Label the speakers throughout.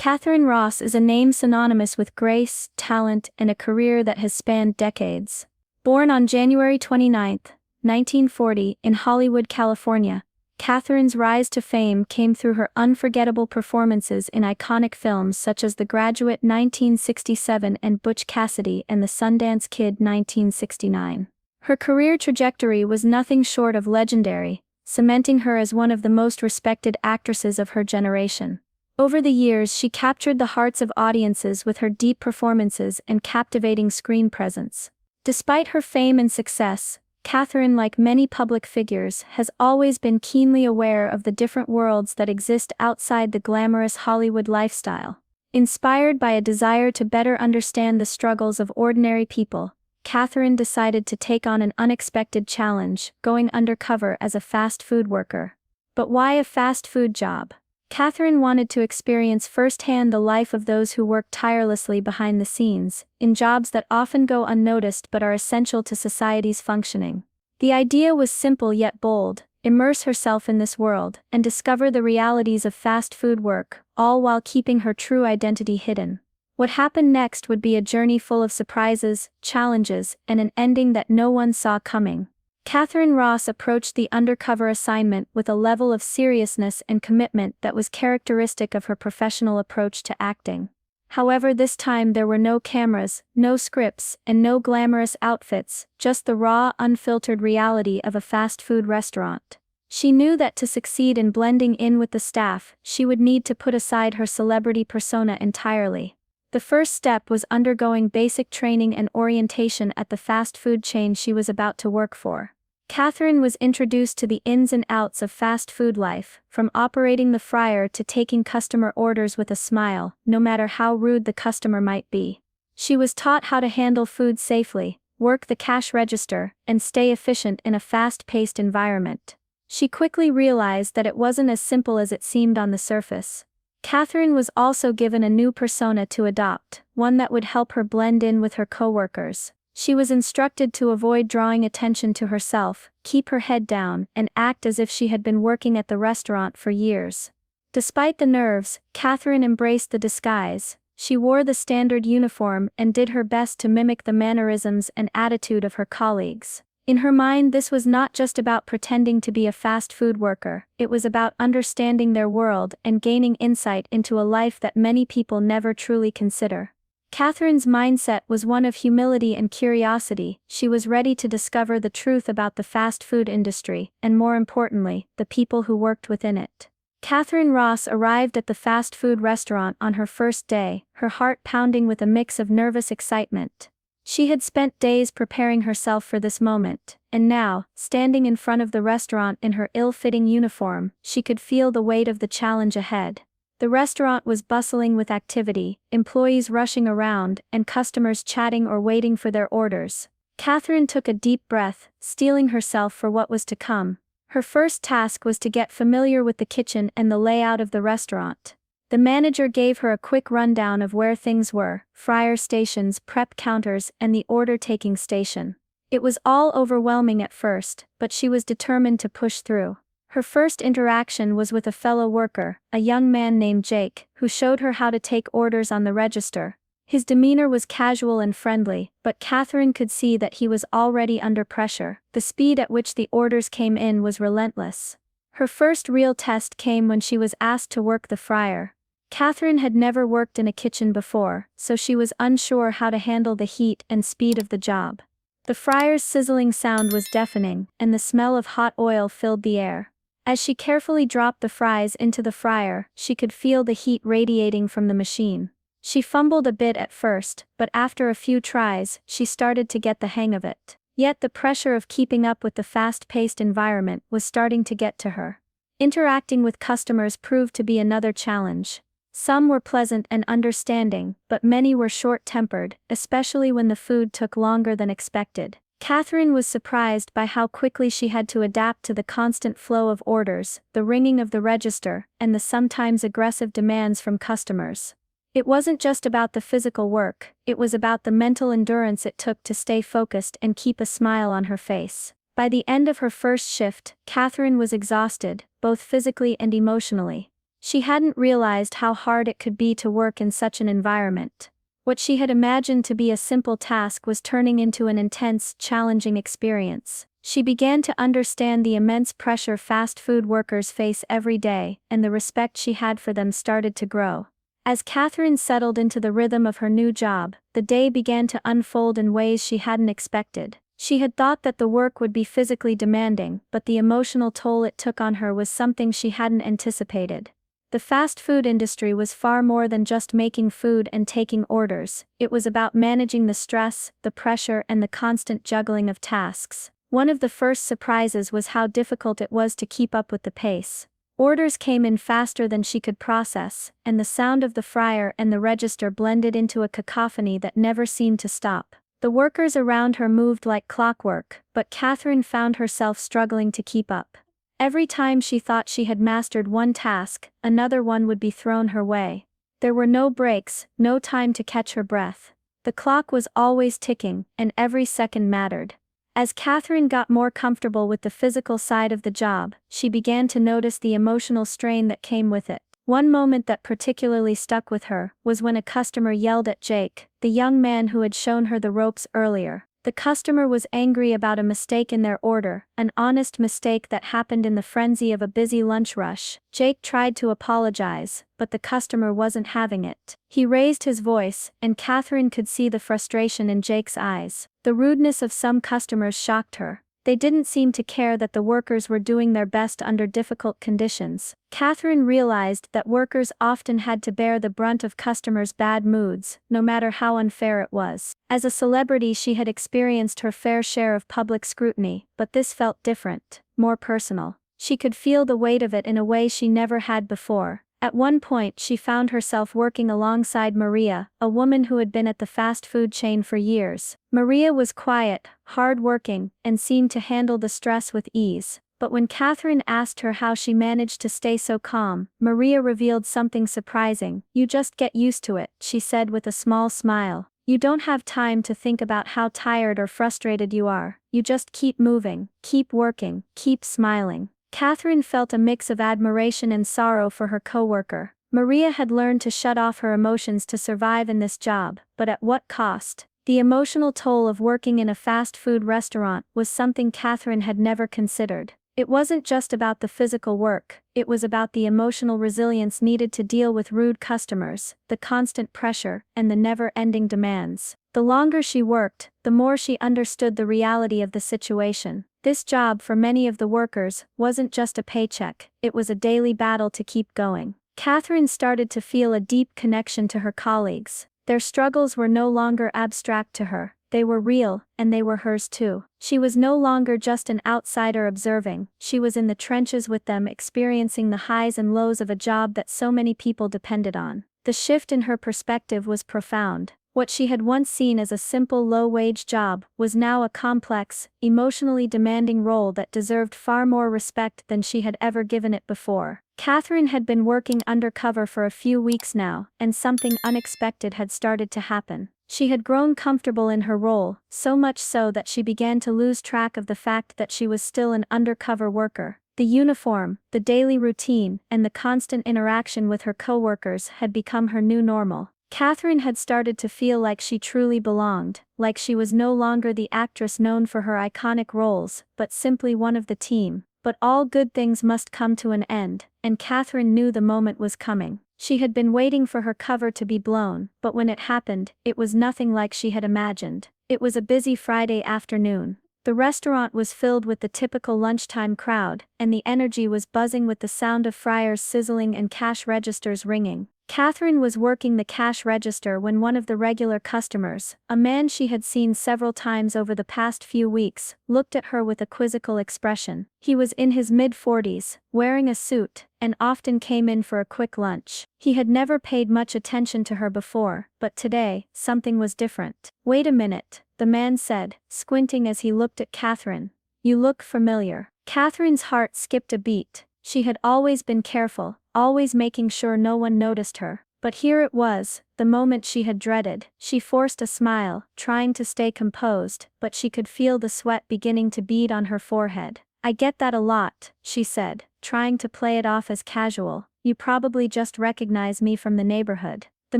Speaker 1: Katharine Ross is a name synonymous with grace, talent, and a career that has spanned decades. Born on January 29, 1940, in Hollywood, California, Katharine's rise to fame came through her unforgettable performances in iconic films such as The Graduate 1967 and Butch Cassidy and The Sundance Kid 1969. Her career trajectory was nothing short of legendary, cementing her as one of the most respected actresses of her generation. Over the years, she captured the hearts of audiences with her deep performances and captivating screen presence. Despite her fame and success, Katharine, like many public figures, has always been keenly aware of the different worlds that exist outside the glamorous Hollywood lifestyle. Inspired by a desire to better understand the struggles of ordinary people, Katharine decided to take on an unexpected challenge, going undercover as a fast food worker. But why a fast food job? Katharine wanted to experience firsthand the life of those who work tirelessly behind the scenes, in jobs that often go unnoticed but are essential to society's functioning. The idea was simple yet bold: immerse herself in this world and discover the realities of fast food work, all while keeping her true identity hidden. What happened next would be a journey full of surprises, challenges, and an ending that no one saw coming. Katharine Ross approached the undercover assignment with a level of seriousness and commitment that was characteristic of her professional approach to acting. However, this time there were no cameras, no scripts, and no glamorous outfits, just the raw, unfiltered reality of a fast food restaurant. She knew that to succeed in blending in with the staff, she would need to put aside her celebrity persona entirely. The first step was undergoing basic training and orientation at the fast food chain she was about to work for. Katharine was introduced to the ins and outs of fast food life, from operating the fryer to taking customer orders with a smile, no matter how rude the customer might be. She was taught how to handle food safely, work the cash register, and stay efficient in a fast-paced environment. She quickly realized that it wasn't as simple as it seemed on the surface. Katharine was also given a new persona to adopt, one that would help her blend in with her coworkers. She was instructed to avoid drawing attention to herself, keep her head down, and act as if she had been working at the restaurant for years. Despite the nerves, Katharine embraced the disguise. She wore the standard uniform and did her best to mimic the mannerisms and attitude of her colleagues. In her mind, this was not just about pretending to be a fast food worker, it was about understanding their world and gaining insight into a life that many people never truly consider. Katharine's mindset was one of humility and curiosity. She was ready to discover the truth about the fast food industry, and more importantly, the people who worked within it. Katharine Ross arrived at the fast food restaurant on her first day, her heart pounding with a mix of nervous excitement. She had spent days preparing herself for this moment, and now, standing in front of the restaurant in her ill-fitting uniform, she could feel the weight of the challenge ahead. The restaurant was bustling with activity, employees rushing around, and customers chatting or waiting for their orders. Katharine took a deep breath, steeling herself for what was to come. Her first task was to get familiar with the kitchen and the layout of the restaurant. The manager gave her a quick rundown of where things were: fryer stations, prep counters, and the order-taking station. It was all overwhelming at first, but she was determined to push through. Her first interaction was with a fellow worker, a young man named Jake, who showed her how to take orders on the register. His demeanor was casual and friendly, but Katharine could see that he was already under pressure. The speed at which the orders came in was relentless. Her first real test came when she was asked to work the fryer. Katharine had never worked in a kitchen before, so she was unsure how to handle the heat and speed of the job. The fryer's sizzling sound was deafening, and the smell of hot oil filled the air. As she carefully dropped the fries into the fryer, she could feel the heat radiating from the machine. She fumbled a bit at first, but after a few tries, she started to get the hang of it. Yet the pressure of keeping up with the fast-paced environment was starting to get to her. Interacting with customers proved to be another challenge. Some were pleasant and understanding, but many were short-tempered, especially when the food took longer than expected. Katharine was surprised by how quickly she had to adapt to the constant flow of orders, the ringing of the register, and the sometimes aggressive demands from customers. It wasn't just about the physical work, it was about the mental endurance it took to stay focused and keep a smile on her face. By the end of her first shift, Katharine was exhausted, both physically and emotionally. She hadn't realized how hard it could be to work in such an environment. What she had imagined to be a simple task was turning into an intense, challenging experience. She began to understand the immense pressure fast food workers face every day, and the respect she had for them started to grow. As Katharine settled into the rhythm of her new job, the day began to unfold in ways she hadn't expected. She had thought that the work would be physically demanding, but the emotional toll it took on her was something she hadn't anticipated. The fast food industry was far more than just making food and taking orders. It was about managing the stress, the pressure, and the constant juggling of tasks. One of the first surprises was how difficult it was to keep up with the pace. Orders came in faster than she could process, and the sound of the fryer and the register blended into a cacophony that never seemed to stop. The workers around her moved like clockwork, but Katharine found herself struggling to keep up. Every time she thought she had mastered one task, another one would be thrown her way. There were no breaks, no time to catch her breath. The clock was always ticking, and every second mattered. As Katharine got more comfortable with the physical side of the job, she began to notice the emotional strain that came with it. One moment that particularly stuck with her was when a customer yelled at Jake, the young man who had shown her the ropes earlier. The customer was angry about a mistake in their order, an honest mistake that happened in the frenzy of a busy lunch rush. Jake tried to apologize, but the customer wasn't having it. He raised his voice, and Katharine could see the frustration in Jake's eyes. The rudeness of some customers shocked her. They didn't seem to care that the workers were doing their best under difficult conditions. Katharine realized that workers often had to bear the brunt of customers' bad moods, no matter how unfair it was. As a celebrity, she had experienced her fair share of public scrutiny, but this felt different, more personal. She could feel the weight of it in a way she never had before. At one point she found herself working alongside Maria, a woman who had been at the fast food chain for years. Maria was quiet, hard-working, and seemed to handle the stress with ease. But when Katharine asked her how she managed to stay so calm, Maria revealed something surprising. "You just get used to it," she said with a small smile. "You don't have time to think about how tired or frustrated you are. You just keep moving, keep working, keep smiling." Katharine felt a mix of admiration and sorrow for her coworker. Maria had learned to shut off her emotions to survive in this job, but at what cost? The emotional toll of working in a fast food restaurant was something Katharine had never considered. It wasn't just about the physical work, it was about the emotional resilience needed to deal with rude customers, the constant pressure, and the never-ending demands. The longer she worked, the more she understood the reality of the situation. This job for many of the workers wasn't just a paycheck, it was a daily battle to keep going. Katharine started to feel a deep connection to her colleagues. Their struggles were no longer abstract to her, they were real, and they were hers too. She was no longer just an outsider observing, she was in the trenches with them, experiencing the highs and lows of a job that so many people depended on. The shift in her perspective was profound. What she had once seen as a simple low-wage job was now a complex, emotionally demanding role that deserved far more respect than she had ever given it before. Katharine had been working undercover for a few weeks now, and something unexpected had started to happen. She had grown comfortable in her role, so much so that she began to lose track of the fact that she was still an undercover worker. The uniform, the daily routine, and the constant interaction with her coworkers had become her new normal. Katharine had started to feel like she truly belonged, like she was no longer the actress known for her iconic roles, but simply one of the team. But all good things must come to an end, and Katharine knew the moment was coming. She had been waiting for her cover to be blown, but when it happened, it was nothing like she had imagined. It was a busy Friday afternoon. The restaurant was filled with the typical lunchtime crowd, and the energy was buzzing with the sound of fryers sizzling and cash registers ringing. Katharine was working the cash register when one of the regular customers, a man she had seen several times over the past few weeks, looked at her with a quizzical expression. He was in his mid-40s, wearing a suit, and often came in for a quick lunch. He had never paid much attention to her before, but today, something was different. "Wait a minute," the man said, squinting as he looked at Katharine. "You look familiar." Katharine's heart skipped a beat. She had always been careful, always making sure no one noticed her. But here it was, the moment she had dreaded. She forced a smile, trying to stay composed, but she could feel the sweat beginning to bead on her forehead. "I get that a lot," she said, trying to play it off as casual. you probably just recognize me from the neighborhood. The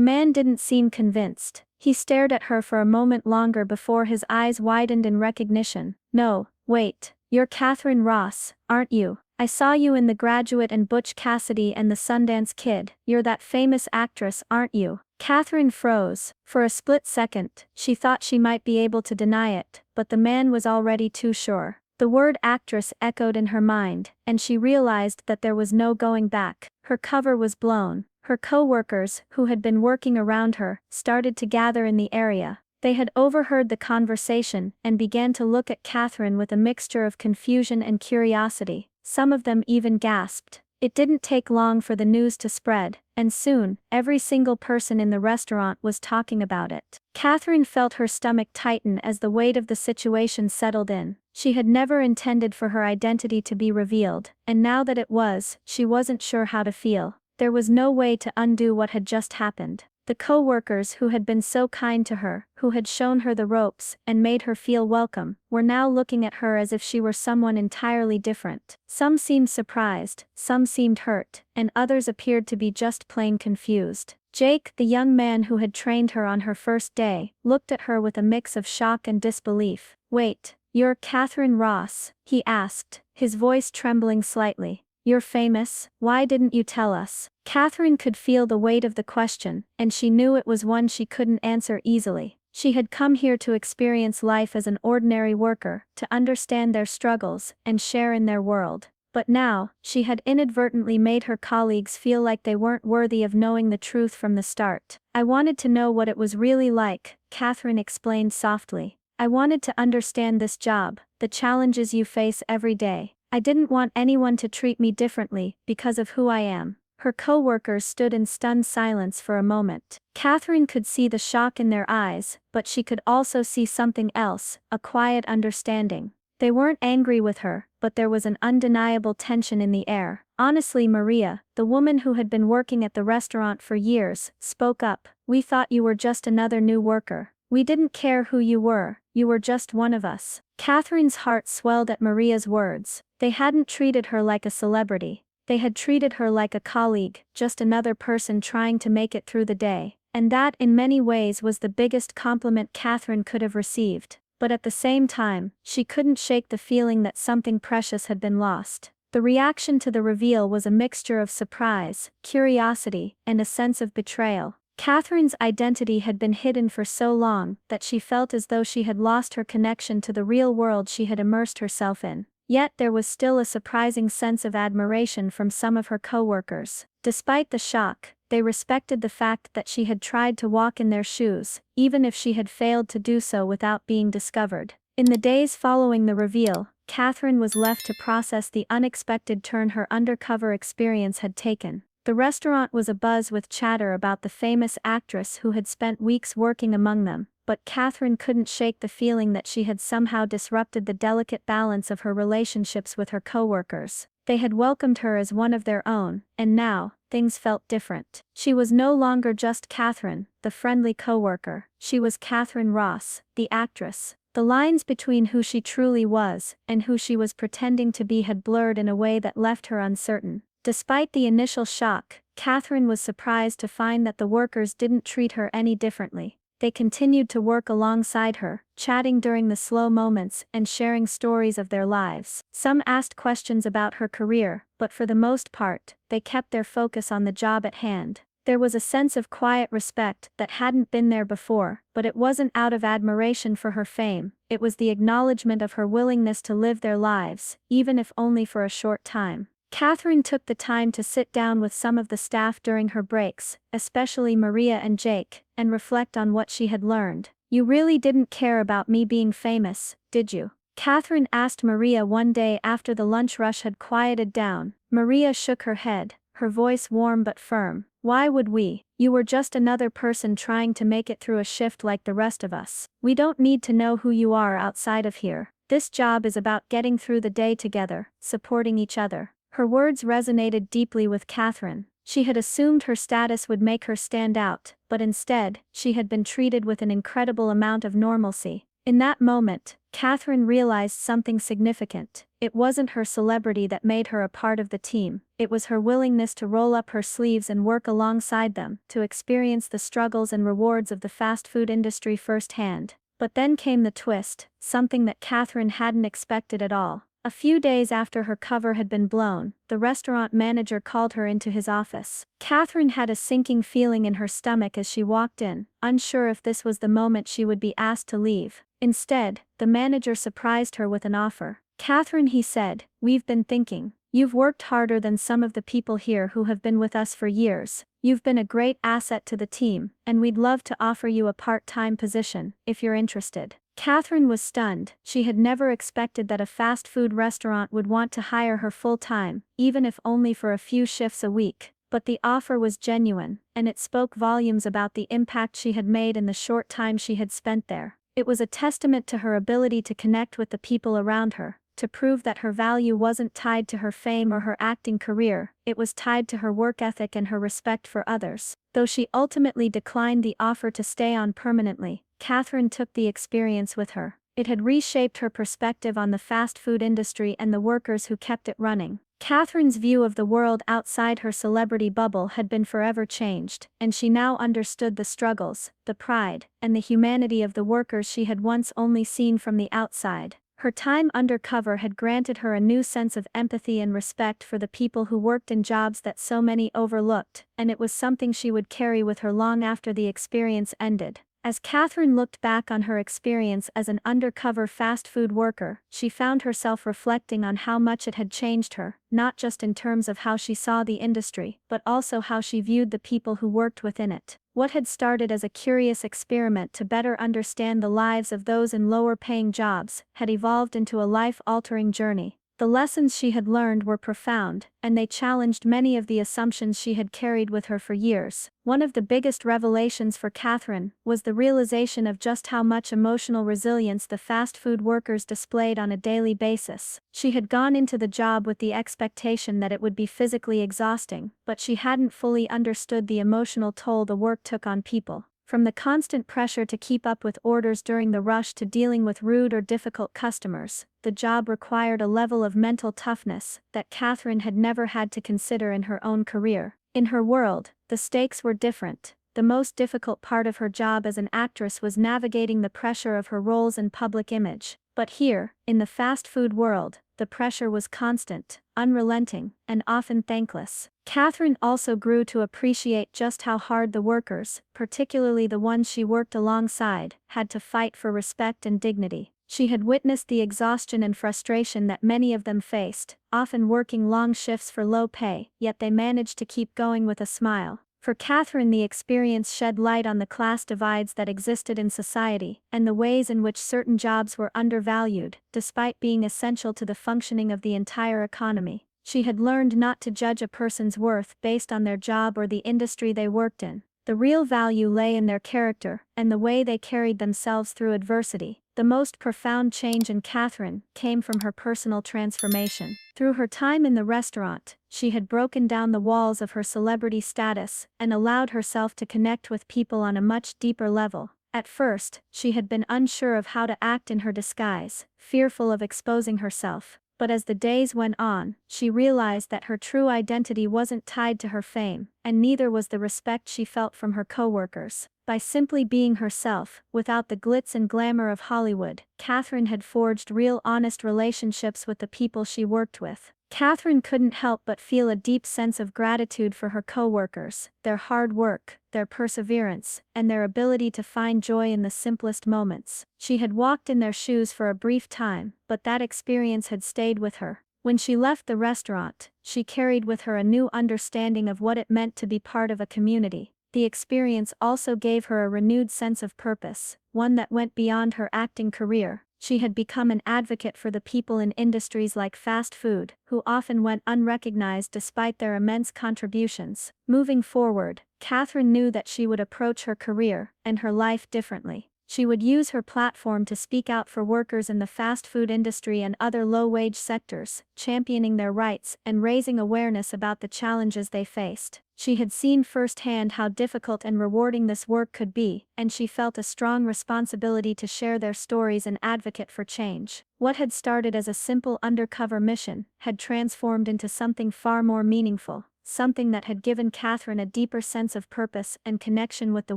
Speaker 1: man didn't seem convinced. He stared at her for a moment longer before his eyes widened in recognition. No, wait, you're Katharine Ross, aren't you? I saw you in The Graduate and Butch Cassidy and the Sundance Kid. You're that famous actress, aren't you? Katharine froze. For a split second, she thought she might be able to deny it, but the man was already too sure. The word actress echoed in her mind, and she realized that there was no going back. Her cover was blown. Her co-workers, who had been working around her, started to gather in the area. They had overheard the conversation and began to look at Katharine with a mixture of confusion and curiosity. Some of them even gasped. It didn't take long for the news to spread, and soon, every single person in the restaurant was talking about it. Katharine felt her stomach tighten as the weight of the situation settled in. She had never intended for her identity to be revealed, and now that it was, she wasn't sure how to feel. There was no way to undo what had just happened. The co-workers who had been so kind to her, who had shown her the ropes and made her feel welcome, were now looking at her as if she were someone entirely different. Some seemed surprised, some seemed hurt, and others appeared to be just plain confused. Jake, the young man who had trained her on her first day, looked at her with a mix of shock and disbelief. "Wait, you're Katharine Ross?" he asked, his voice trembling slightly. "You're famous, why didn't you tell us?" Katharine could feel the weight of the question, and she knew it was one she couldn't answer easily. She had come here to experience life as an ordinary worker, to understand their struggles, and share in their world. But now, she had inadvertently made her colleagues feel like they weren't worthy of knowing the truth from the start. "I wanted to know what it was really like," Katharine explained softly. "I wanted to understand this job, the challenges you face every day. I didn't want anyone to treat me differently because of who I am." Her co-workers stood in stunned silence for a moment. Katharine could see the shock in their eyes, but she could also see something else, a quiet understanding. They weren't angry with her, but there was an undeniable tension in the air. Honestly, Maria, the woman who had been working at the restaurant for years, spoke up. "We thought you were just another new worker. We didn't care who you were just one of us." Katharine's heart swelled at Maria's words. They hadn't treated her like a celebrity. They had treated her like a colleague, just another person trying to make it through the day. And that, in many ways, was the biggest compliment Katharine could have received. But at the same time, she couldn't shake the feeling that something precious had been lost. The reaction to the reveal was a mixture of surprise, curiosity, and a sense of betrayal. Katharine's identity had been hidden for so long that she felt as though she had lost her connection to the real world she had immersed herself in. Yet there was still a surprising sense of admiration from some of her co-workers. Despite the shock, they respected the fact that she had tried to walk in their shoes, even if she had failed to do so without being discovered. In the days following the reveal, Katharine was left to process the unexpected turn her undercover experience had taken. The restaurant was abuzz with chatter about the famous actress who had spent weeks working among them, but Katharine couldn't shake the feeling that she had somehow disrupted the delicate balance of her relationships with her co-workers. They had welcomed her as one of their own, and now, things felt different. She was no longer just Katharine, the friendly co-worker. She was Katharine Ross, the actress. The lines between who she truly was and who she was pretending to be had blurred in a way that left her uncertain. Despite the initial shock, Katharine was surprised to find that the workers didn't treat her any differently. They continued to work alongside her, chatting during the slow moments and sharing stories of their lives. Some asked questions about her career, but for the most part, they kept their focus on the job at hand. There was a sense of quiet respect that hadn't been there before, but it wasn't out of admiration for her fame. It was the acknowledgement of her willingness to live their lives, even if only for a short time. Katharine took the time to sit down with some of the staff during her breaks, especially Maria and Jake, and reflect on what she had learned. "You really didn't care about me being famous, did you?" Katharine asked Maria one day after the lunch rush had quieted down. Maria shook her head, her voice warm but firm. "Why would we? You were just another person trying to make it through a shift like the rest of us. We don't need to know who you are outside of here. This job is about getting through the day together, supporting each other." Her words resonated deeply with Katharine. She had assumed her status would make her stand out, but instead, she had been treated with an incredible amount of normalcy. In that moment, Katharine realized something significant. It wasn't her celebrity that made her a part of the team, it was her willingness to roll up her sleeves and work alongside them, to experience the struggles and rewards of the fast food industry firsthand. But then came the twist, something that Katharine hadn't expected at all. A few days after her cover had been blown, the restaurant manager called her into his office. Katharine had a sinking feeling in her stomach as she walked in, unsure if this was the moment she would be asked to leave. Instead, the manager surprised her with an offer. "Katharine," he said, "we've been thinking. You've worked harder than some of the people here who have been with us for years. You've been a great asset to the team, and we'd love to offer you a part-time position, if you're interested." Katharine was stunned. She had never expected that a fast food restaurant would want to hire her full-time, even if only for a few shifts a week. But the offer was genuine, and it spoke volumes about the impact she had made in the short time she had spent there. It was a testament to her ability to connect with the people around her, to prove that her value wasn't tied to her fame or her acting career, it was tied to her work ethic and her respect for others. Though she ultimately declined the offer to stay on permanently, Katharine took the experience with her. It had reshaped her perspective on the fast food industry and the workers who kept it running. Katharine's view of the world outside her celebrity bubble had been forever changed, and she now understood the struggles, the pride, and the humanity of the workers she had once only seen from the outside. Her time undercover had granted her a new sense of empathy and respect for the people who worked in jobs that so many overlooked, and it was something she would carry with her long after the experience ended. As Katharine looked back on her experience as an undercover fast food worker, she found herself reflecting on how much it had changed her, not just in terms of how she saw the industry, but also how she viewed the people who worked within it. What had started as a curious experiment to better understand the lives of those in lower-paying jobs, had evolved into a life-altering journey. The lessons she had learned were profound, and they challenged many of the assumptions she had carried with her for years. One of the biggest revelations for Katharine was the realization of just how much emotional resilience the fast food workers displayed on a daily basis. She had gone into the job with the expectation that it would be physically exhausting, but she hadn't fully understood the emotional toll the work took on people. From the constant pressure to keep up with orders during the rush to dealing with rude or difficult customers, the job required a level of mental toughness that Katharine had never had to consider in her own career. In her world, the stakes were different. The most difficult part of her job as an actress was navigating the pressure of her roles and public image. But here, in the fast food world, the pressure was constant, unrelenting, and often thankless. Katharine also grew to appreciate just how hard the workers, particularly the ones she worked alongside, had to fight for respect and dignity. She had witnessed the exhaustion and frustration that many of them faced, often working long shifts for low pay, yet they managed to keep going with a smile. For Katharine, the experience shed light on the class divides that existed in society, and the ways in which certain jobs were undervalued, despite being essential to the functioning of the entire economy. She had learned not to judge a person's worth based on their job or the industry they worked in. The real value lay in their character, and the way they carried themselves through adversity. The most profound change in Katharine came from her personal transformation. Through her time in the restaurant, she had broken down the walls of her celebrity status and allowed herself to connect with people on a much deeper level. At first, she had been unsure of how to act in her disguise, fearful of exposing herself. But as the days went on, she realized that her true identity wasn't tied to her fame, and neither was the respect she felt from her coworkers. By simply being herself, without the glitz and glamour of Hollywood, Katharine had forged real honest relationships with the people she worked with. Katharine couldn't help but feel a deep sense of gratitude for her coworkers, their hard work, their perseverance, and their ability to find joy in the simplest moments. She had walked in their shoes for a brief time, but that experience had stayed with her. When she left the restaurant, she carried with her a new understanding of what it meant to be part of a community. The experience also gave her a renewed sense of purpose, one that went beyond her acting career. She had become an advocate for the people in industries like fast food, who often went unrecognized despite their immense contributions. Moving forward, Katharine knew that she would approach her career and her life differently. She would use her platform to speak out for workers in the fast food industry and other low-wage sectors, championing their rights and raising awareness about the challenges they faced. She had seen firsthand how difficult and rewarding this work could be, and she felt a strong responsibility to share their stories and advocate for change. What had started as a simple undercover mission had transformed into something far more meaningful, something that had given Katharine a deeper sense of purpose and connection with the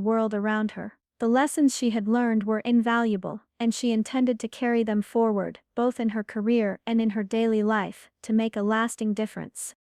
Speaker 1: world around her. The lessons she had learned were invaluable, and she intended to carry them forward, both in her career and in her daily life, to make a lasting difference.